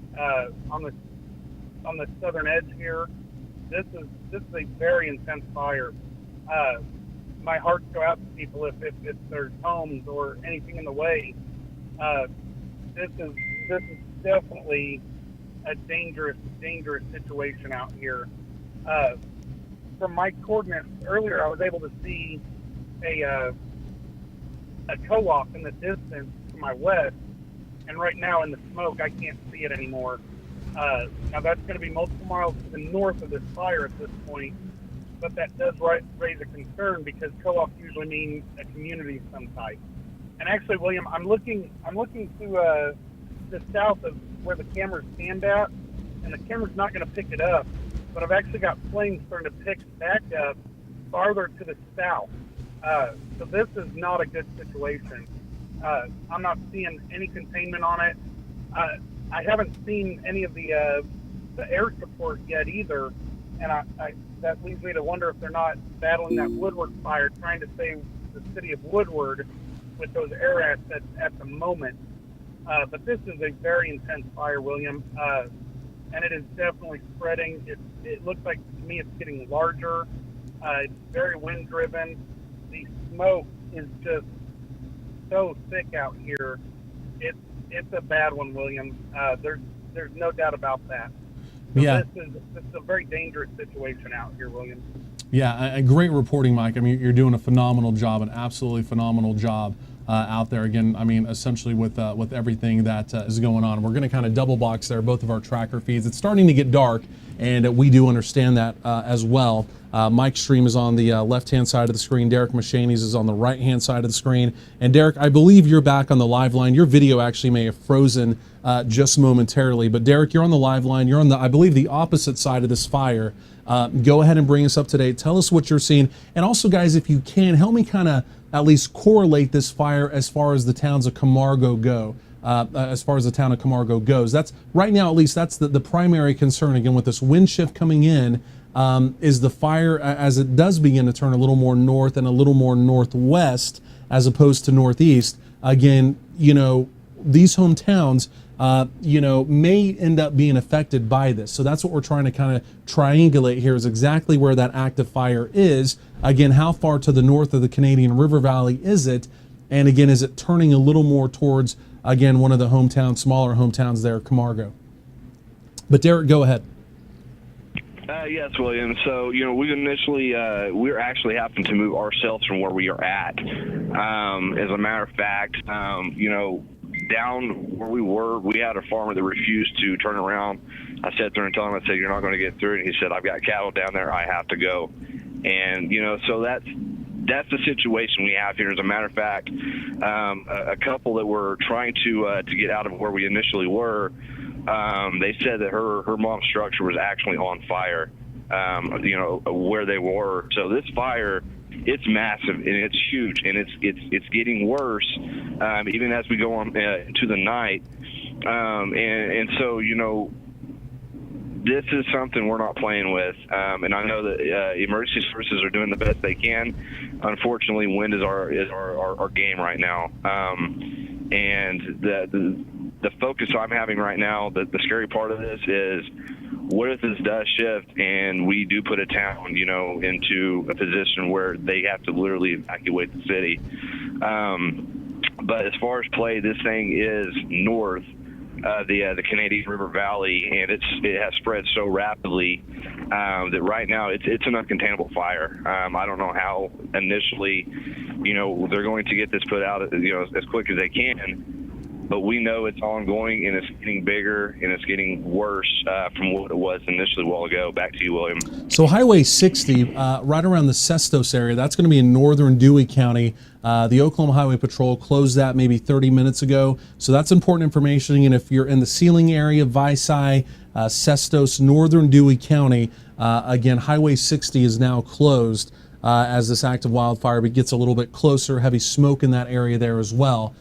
on on the southern edge here. This is a very intense fire. My hearts go out to people if there's homes or anything in the way. This is definitely a dangerous situation out here. From my coordinates earlier, I was able to see a co-op in the distance to my west, and right now in the smoke, I can't see it anymore. Now that's going to be multiple miles to the north of this fire at this point, but that does raise a concern because co-ops usually mean a community of some type. And actually, William, I'm looking to the south of where the cameras stand at, and the camera's not going to pick it up, but I've actually got flames starting to pick back up farther to the south. So this is not a good situation. I'm not seeing any containment on it. I haven't seen any of the air support yet either, and that leads me to wonder if they're not battling that Woodward fire, trying to save the city of Woodward with those air assets at the moment. But this is a very intense fire, William, and it is definitely spreading. It looks like, to me, it's getting larger. It's very wind-driven. The smoke is just so thick out here. It's a bad one, William. There's no doubt about that. So Yeah. This is a very dangerous situation out here, William. Yeah, a great reporting, Mike. I mean, you're doing a phenomenal job, an absolutely phenomenal job out there. Again, I mean, essentially with everything that is going on. We're going to kind of double box there, both of our tracker feeds. It's starting to get dark, and we do understand that as well. Mike's stream is on the left-hand side of the screen. Derick Mashaney's is on the right-hand side of the screen. And Derick, I believe you're back on the live line. Your video actually may have frozen just momentarily, but Derick, you're on the live line. You're on I believe, the opposite side of this fire. Go ahead and bring us up to date. Tell us what you're seeing. And also, guys, if you can, help me kind of at least correlate this fire as far as the towns of Camargo go. As far as the town of Camargo goes, that's right now, at least that's the primary concern. Again, with this wind shift coming in, is the fire, as it does begin to turn a little more north and a little more northwest as opposed to northeast. Again, you know, these hometowns, you know, may end up being affected by this. So that's what we're trying to kind of triangulate here, is exactly where that active fire is. Again, how far to the north of the Canadian River Valley is it? And again, is it turning a little more towards, again, one of the hometowns, smaller hometowns there, Camargo? But Derick, go ahead. Yes, William. So, you know, we initially, we're actually having to move ourselves from where we are at. As a matter of fact, you know, down where we were, we had a farmer that refused to turn around. I sat there and told him, I said, "You're not going to get through it." And he said, "I've got cattle down there. I have to go." And, you know, so that's the situation we have here. As a matter of fact, a couple that were trying to get out of where we initially were, they said that her mom's structure was actually on fire, you know, where they were. So this fire, it's massive and it's huge, and it's getting worse even as we go on into the night. And so, you know, this is something we're not playing with, and I know that emergency services are doing the best they can. Unfortunately, wind is our game right now, and the focus I'm having right now, the scary part of this is, what if this does shift and we do put a town, you know, into a position where they have to literally evacuate the city? But as far as play, this thing is north the Canadian River Valley, and it has spread so rapidly that right now it's an uncontainable fire. I don't know how initially, you know, they're going to get this put out, you know, as quick as they can. But we know it's ongoing, and it's getting bigger, and it's getting worse from what it was initially a while ago. Back to you, William. So Highway 60, right around the Sestos area, that's going to be in northern Dewey County. The Oklahoma Highway Patrol closed that maybe 30 minutes ago. So that's important information. And if you're in the Sealing area, Visay, Sestos, northern Dewey County, again, Highway 60 is now closed as this active wildfire gets a little bit closer. Heavy smoke in that area there as well.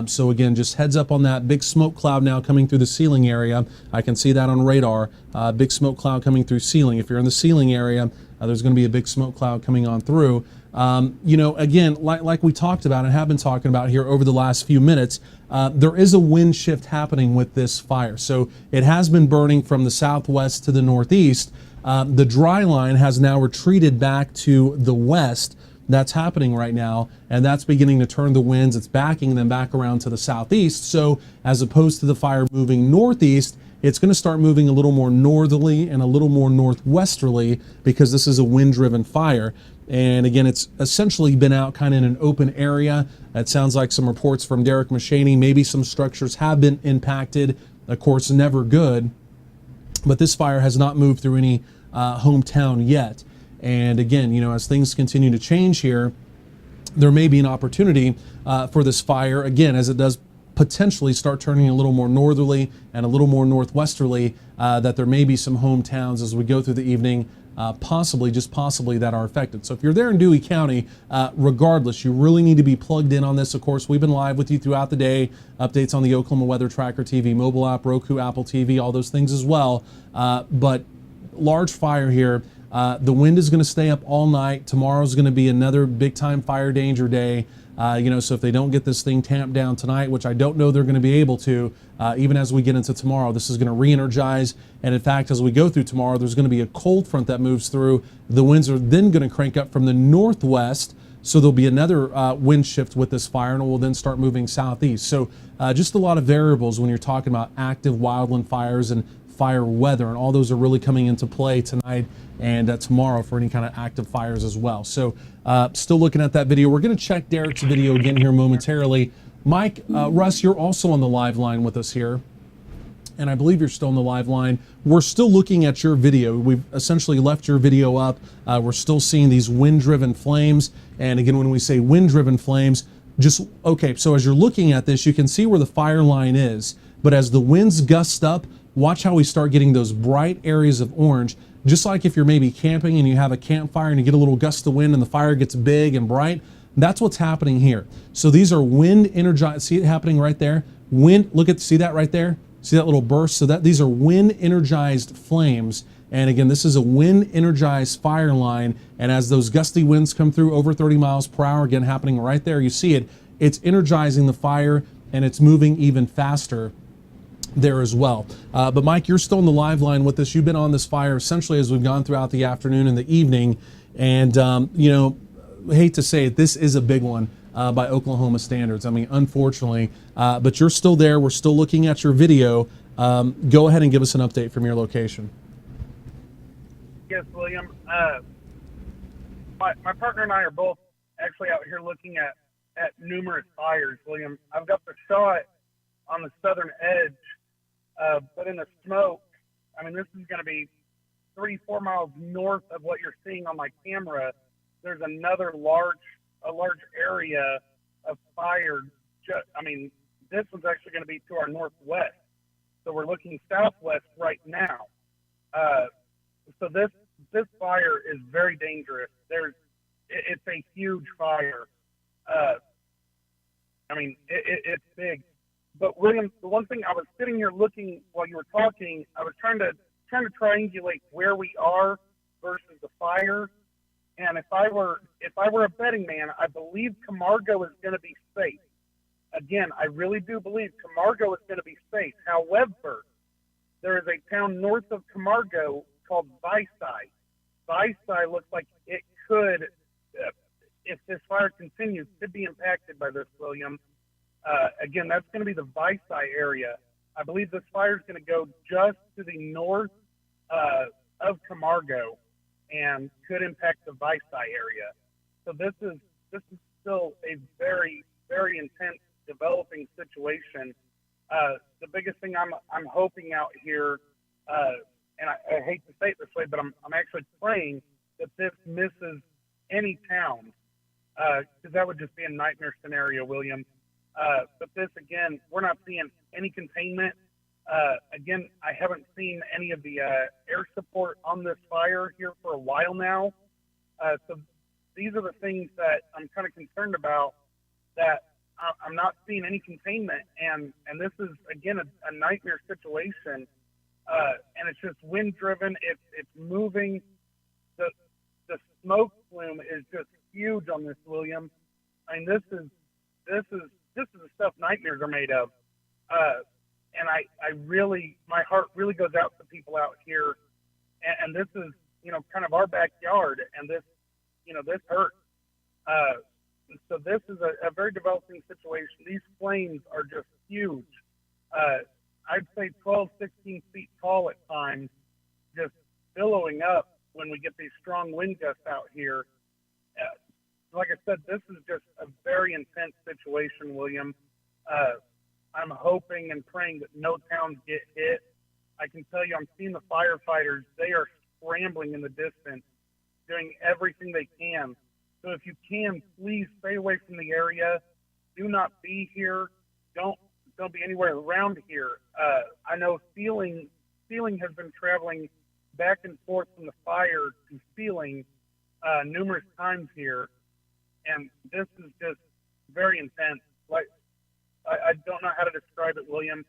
So again, just heads up on that. Big smoke cloud now coming through the Sealing area. I can see that on radar. Big smoke cloud coming through Sealing. If you're in the Sealing area, There's going to be a big smoke cloud coming on through. Again, like we talked about and have been talking about here over the last few minutes, there is a wind shift happening with this fire. So it has been burning from the southwest to the northeast. The dry line has now retreated back to the west. That's happening right now, and that's beginning to turn the winds. It's backing them back around to the southeast. So as opposed to the fire moving northeast, it's going to start moving a little more northerly and a little more northwesterly, because this is a wind-driven fire. And again, it's essentially been out kind of in an open area. It sounds like some reports from Derick, Mashaney, maybe some structures have been impacted. Of course, never good. But this fire has not moved through any hometown yet. And again, as things continue to change here, there may be an opportunity for this fire, again, as it does potentially start turning a little more northerly and a little more northwesterly, that there may be some hometowns as we go through the evening, possibly, just possibly, that are affected. So if you're there in Dewey County, regardless, you really need to be plugged in on this. Of course, we've been live with you throughout the day, updates on the Oklahoma Weather Tracker TV, mobile app, Roku, Apple TV, all those things as well. But large fire here. The wind is going to stay up all night. Tomorrow's going to be another big time fire danger day. So if they don't get this thing tamped down tonight, which I don't know they're going to be able to, even as we get into tomorrow, this is going to re-energize. And in fact, as we go through tomorrow, there's going to be a cold front that moves through. The winds are then going to crank up from the northwest. So there'll be another wind shift with this fire, and it will then start moving southeast. So just a lot of variables when you're talking about active wildland fires and fire weather, and all those are really coming into play tonight and tomorrow for any kind of active fires as well. So still looking at that video. We're going to check Derick's video again here momentarily. Mike, Russ, you're also on the live line with us here, and I believe you're still on the live line. We're still looking at your video. We've essentially left your video up. We're still seeing these wind-driven flames, and again, when we say wind-driven flames, so as you're looking at this, you can see where the fire line is, but as the winds gust up, watch how we start getting those bright areas of orange. Just like if you're maybe camping and you have a campfire and you get a little gust of wind and the fire gets big and bright, that's what's happening here. So these are wind energized. See it happening right there? See that right there? See that little burst? So these are wind energized flames. And again, this is a wind energized fire line. And as those gusty winds come through over 30 miles per hour, again, happening right there, you see it, it's energizing the fire and it's moving even faster there as well. But Mike, you're still on the live line with us. You've been on this fire essentially as we've gone throughout the afternoon and the evening. And, I hate to say it, this is a big one by Oklahoma standards. I mean, unfortunately, but you're still there. We're still looking at your video. Go ahead and give us an update from your location. Yes, William. My partner and I are both actually out here looking at numerous fires, William. I've got the shot on the southern edge, but in the smoke, I mean, this is going to be 3-4 miles north of what you're seeing on my camera. There's another large area of fire. This one's actually going to be to our northwest. So we're looking southwest right now. So this fire is very dangerous. It's a huge fire. It's big. But William, the one thing I was sitting here looking while you were talking, I was trying to triangulate where we are versus the fire. And if I were a betting man, I believe Camargo is going to be safe. Again, I really do believe Camargo is going to be safe. However, there is a town north of Camargo called Vicey. Vicey looks like it could, if this fire continues, could be impacted by this, William. Again, that's going to be the Vicey area. I believe this fire is going to go just to the north of Camargo and could impact the Vicey area. So this is still a very, very intense developing situation. The biggest thing I'm hoping out here, and I hate to say it this way, but I'm actually praying that this misses any town, because that would just be a nightmare scenario, William. But this, again, we're not seeing any containment. Again, I haven't seen any of the air support on this fire here for a while now. So these are the things that I'm kind of concerned about, that I'm not seeing any containment. And this is, again, a nightmare situation. And it's just wind driven. It's moving. the smoke plume is just huge on this, William. I mean, this is the stuff nightmares are made of. And I really, my heart really goes out to people out here. And this is, kind of our backyard, and this, this hurts. So this is a very developing situation. These flames are just huge. I'd say 12, 16 feet tall at times, just billowing up when we get these strong wind gusts out here. Like I said, this is just a very intense situation, William. I'm hoping and praying that no towns get hit. I can tell you, I'm seeing the firefighters. They are scrambling in the distance, doing everything they can. So if you can, please stay away from the area. Do not be here. Don't be anywhere around here. I know Feeling has been traveling back and forth from the fire to Feeling numerous times here, and this is just very intense. Like, I don't know how to describe it, William.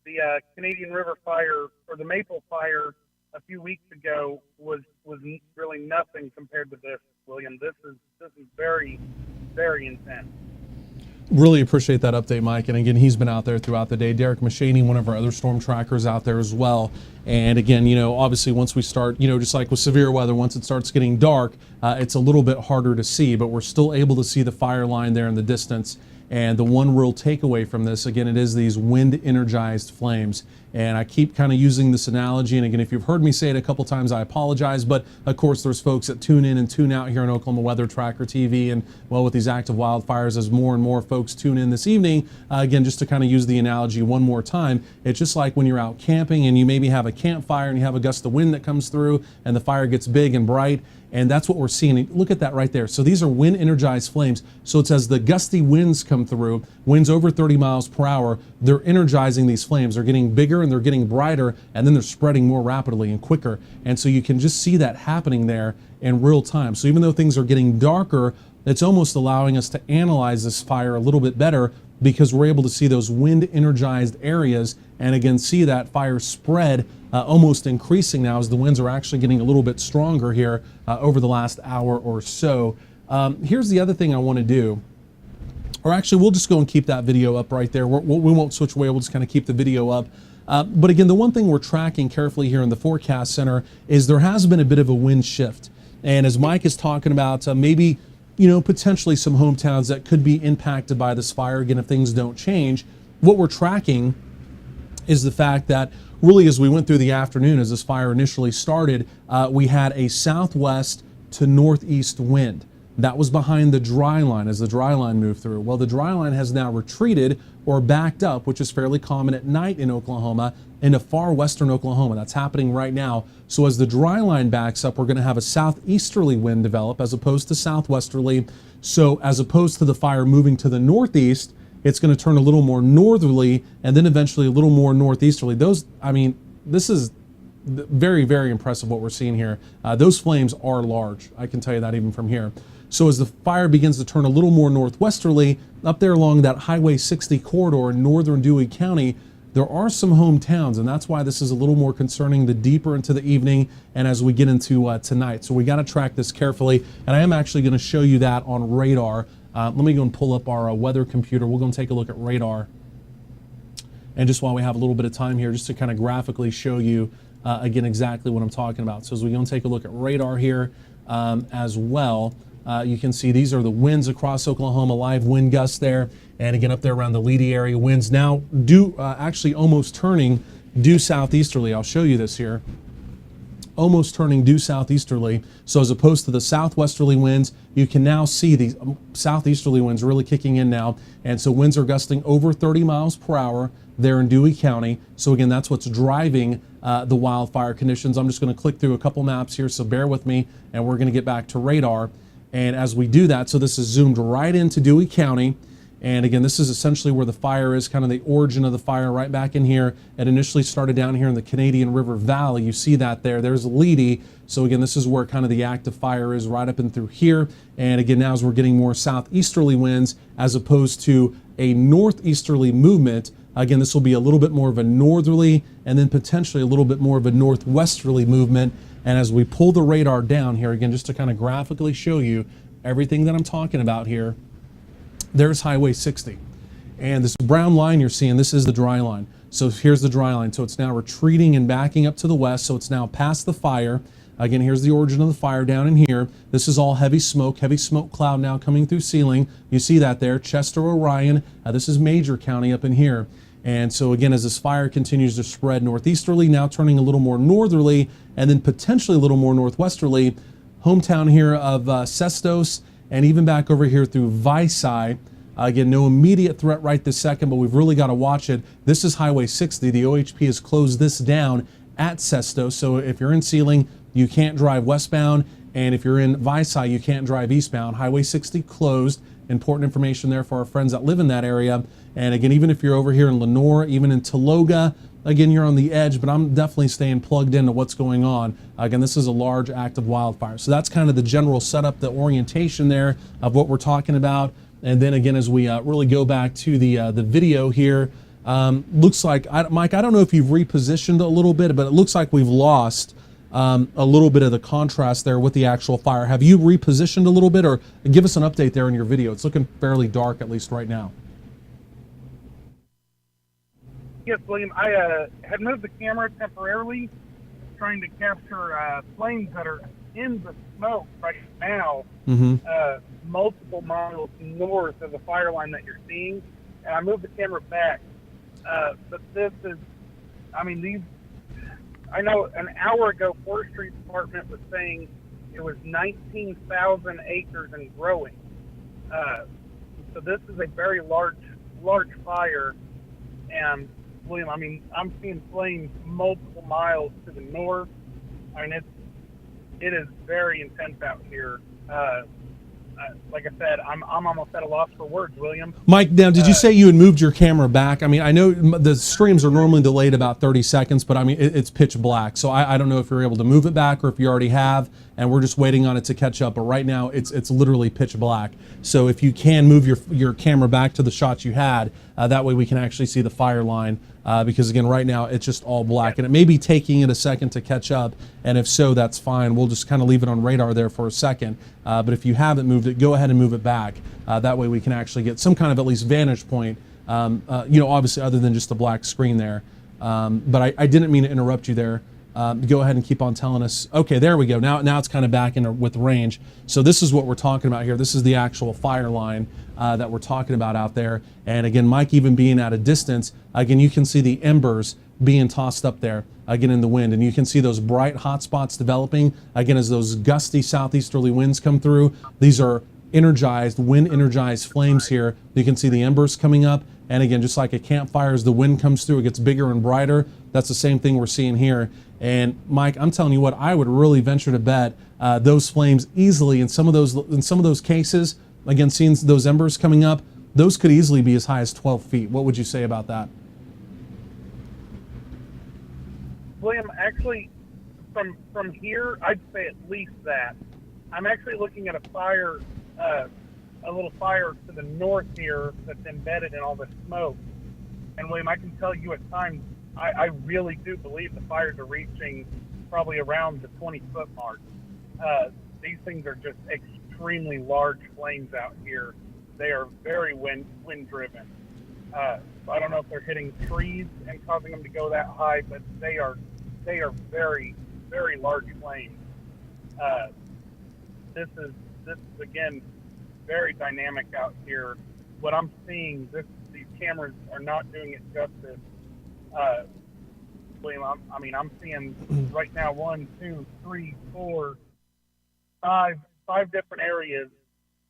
The Canadian River fire, or the Maple fire a few weeks ago, was really nothing compared to this, William. This is very, very intense. Really appreciate that update, Mike. And again, he's been out there throughout the day. Derick Mashaney, one of our other storm trackers, out there as well. And again, obviously once we start, just like with severe weather, once it starts getting dark, it's a little bit harder to see, but we're still able to see the fire line there in the distance. And the one real takeaway from this, again, it is these wind-energized flames. And I keep kind of using this analogy. And again, if you've heard me say it a couple times, I apologize. But of course, there's folks that tune in and tune out here on Oklahoma Weather Tracker TV. And well, with these active wildfires, as more and more folks tune in this evening, again, just to kind of use the analogy one more time, it's just like when you're out camping and you maybe have a campfire and you have a gust of wind that comes through and the fire gets big and bright. And that's what we're seeing. Look at that right there. So these are wind-energized flames. So it's as the gusty winds come through, winds over 30 miles per hour, they're energizing these flames. They're getting bigger and they're getting brighter, and then they're spreading more rapidly and quicker. And so you can just see that happening there in real time. So even though things are getting darker, it's almost allowing us to analyze this fire a little bit better, because we're able to see those wind-energized areas and again see that fire spread almost increasing now as the winds are actually getting a little bit stronger here over the last hour or so. Here's the other thing I want to do, or actually we'll just go and keep that video up right there. We won't switch away, we'll just kind of keep the video up. But again, the one thing we're tracking carefully here in the forecast center is there has been a bit of a wind shift. And as Mike is talking about, maybe potentially some hometowns that could be impacted by this fire, again, if things don't change. What we're tracking is the fact that really as we went through the afternoon, as this fire initially started, we had a southwest to northeast wind. That was behind the dry line as the dry line moved through. Well, the dry line has now retreated or backed up, which is fairly common at night in Oklahoma, into far western Oklahoma. That's happening right now. So as the dry line backs up, we're going to have a southeasterly wind develop as opposed to southwesterly. So as opposed to the fire moving to the northeast, it's going to turn a little more northerly and then eventually a little more northeasterly. This is very, very impressive what we're seeing here. Those flames are large. I can tell you that even from here. So as the fire begins to turn a little more northwesterly, up there along that Highway 60 corridor in northern Dewey County, there are some hometowns, and that's why this is a little more concerning the deeper into the evening and as we get into tonight. So we got to track this carefully, and I am actually going to show you that on radar. Let me go and pull up our weather computer. We're going to take a look at radar. And just while we have a little bit of time here, just to kind of graphically show you again exactly what I'm talking about. So as we go and take a look at radar here as well, you can see these are the winds across Oklahoma, live wind gusts there. And again, up there around the Leedy area, winds now actually almost turning due southeasterly. I'll show you this here. Almost turning due southeasterly. So as opposed to the southwesterly winds, you can now see these southeasterly winds really kicking in now. And so winds are gusting over 30 miles per hour there in Dewey County. So again, that's what's driving the wildfire conditions. I'm just going to click through a couple maps here, so bear with me, and we're going to get back to radar. And as we do that, so this is zoomed right into Dewey County. And again, this is essentially where the fire is, kind of the origin of the fire right back in here. It initially started down here in the Canadian River Valley. You see that there. There's Leedy. So again, this is where kind of the active fire is, right up and through here. And again, now as we're getting more southeasterly winds as opposed to a northeasterly movement, again, this will be a little bit more of a northerly and then potentially a little bit more of a northwesterly movement. And as we pull the radar down here, again, just to kind of graphically show you everything that I'm talking about here, there's Highway 60. And this brown line you're seeing, this is the dry line. So here's the dry line. So it's now retreating and backing up to the west. So it's now past the fire. Again, here's the origin of the fire down in here. This is all heavy smoke cloud now coming through ceiling. You see that there, Chester, Orion. This is Major County up in here. And so again, as this fire continues to spread northeasterly, now turning a little more northerly, and then potentially a little more northwesterly, hometown here of Sestos, and even back over here through Vici. Again, no immediate threat right this second, but we've really got to watch it. This is Highway 60. The OHP has closed this down at Sestos. So if you're in Sealing, you can't drive westbound. And if you're in Vici, you can't drive eastbound. Highway 60 closed. Important information there for our friends that live in that area. And again, even if you're over here in Lenore, even in Tologa, again, you're on the edge, but I'm definitely staying plugged into what's going on. Again, this is a large active wildfire. So that's kind of the general setup, the orientation there of what we're talking about. And then again, as we really go back to the video here, looks like, Mike, I don't know if you've repositioned a little bit, but it looks like we've lost a little bit of the contrast there with the actual fire. Have you repositioned a little bit, or give us an update there in your video? It's looking fairly dark, at least right now. Yes, William. I had moved the camera temporarily, trying to capture flames that are in the smoke right now, multiple miles north of the fire line that you're seeing. And I moved the camera back. But this is, I know an hour ago, Forestry Department was saying it was 19,000 acres and growing. So this is a very large fire. And William, I'm seeing flames multiple miles to the north. It is very intense out here. Like I said, I'm almost at a loss for words, William. Mike, now, did you say you had moved your camera back? I know the streams are normally delayed about 30 seconds, but it's pitch black. So I don't know if you're able to move it back or if you already have, and we're just waiting on it to catch up. But right now, it's literally pitch black. So if you can move your camera back to the shots you had, that way we can actually see the fire line. Because again, right now it's just all black, and it may be taking it a second to catch up. And if so, that's fine. We'll just kind of leave it on radar there for a second. But if you haven't moved it, go ahead and move it back. That way we can actually get some kind of at least vantage point. Obviously other than just the black screen there. But I didn't mean to interrupt you there. Go ahead and keep on telling us. Okay, there we go. Now it's kind of back in with range. So this is what we're talking about here. This is the actual fire line that we're talking about out there. And again, Mike, even being at a distance, again, you can see the embers being tossed up there, again, in the wind. And you can see those bright hot spots developing, again, as those gusty southeasterly winds come through. These are wind-energized flames here. You can see the embers coming up. And again, just like a campfire, as the wind comes through, it gets bigger and brighter. That's the same thing we're seeing here. And Mike, I'm telling you what, I would really venture to bet those flames easily in some of those cases, again, seeing those embers coming up, those could easily be as high as 12 feet. What would you say about that? William, actually, from here, I'd say at least that. I'm actually looking at a little fire to the north here that's embedded in all the smoke. And William, I can tell you at times, I really do believe the fires are reaching probably around the 20-foot mark. These things are just extremely large flames out here. They are very wind-driven. So I don't know if they're hitting trees and causing them to go that high, but they are very, very large flames. This is again very dynamic out here. What I'm seeing, these cameras are not doing it justice. William, I'm seeing right now 1, 2, 3, 4, 5 different areas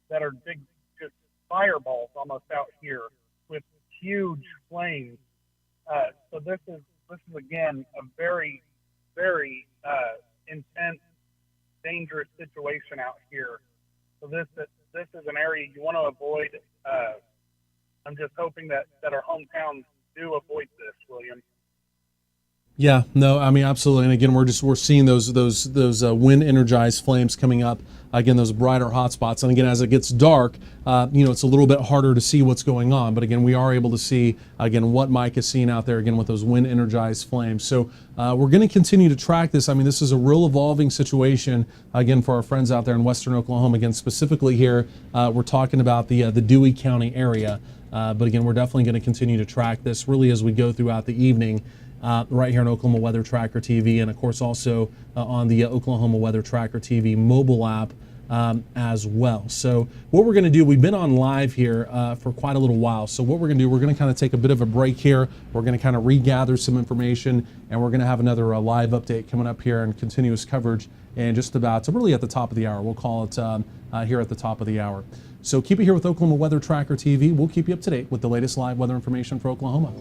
that are big, just fireballs almost out here with huge flames. So this is again a very, very intense, dangerous situation out here. So this is an area you want to avoid. I'm just hoping that our hometowns do avoid this, William. Yeah, no, I mean absolutely. And again, we're seeing those wind energized flames coming up. Again, those brighter hot spots. And again, as it gets dark, it's a little bit harder to see what's going on. But again, we are able to see again what Mike is seeing out there again with those wind energized flames. So we're going to continue to track this. I mean, this is a real evolving situation again for our friends out there in Western Oklahoma. Again, specifically here, we're talking about the Dewey County area. But again, we're definitely going to continue to track this really as we go throughout the evening. Right here on Oklahoma Weather Tracker TV, and of course also on the Oklahoma Weather Tracker TV mobile app as well. So what we're going to do, we've been on live here for quite a little while. So what we're going to do, we're going to kind of take a bit of a break here. We're going to kind of regather some information, and we're going to have another live update coming up here and continuous coverage and just about to really at the top of the hour. We'll call it here at the top of the hour. So keep it here with Oklahoma Weather Tracker TV. We'll keep you up to date with the latest live weather information for Oklahoma.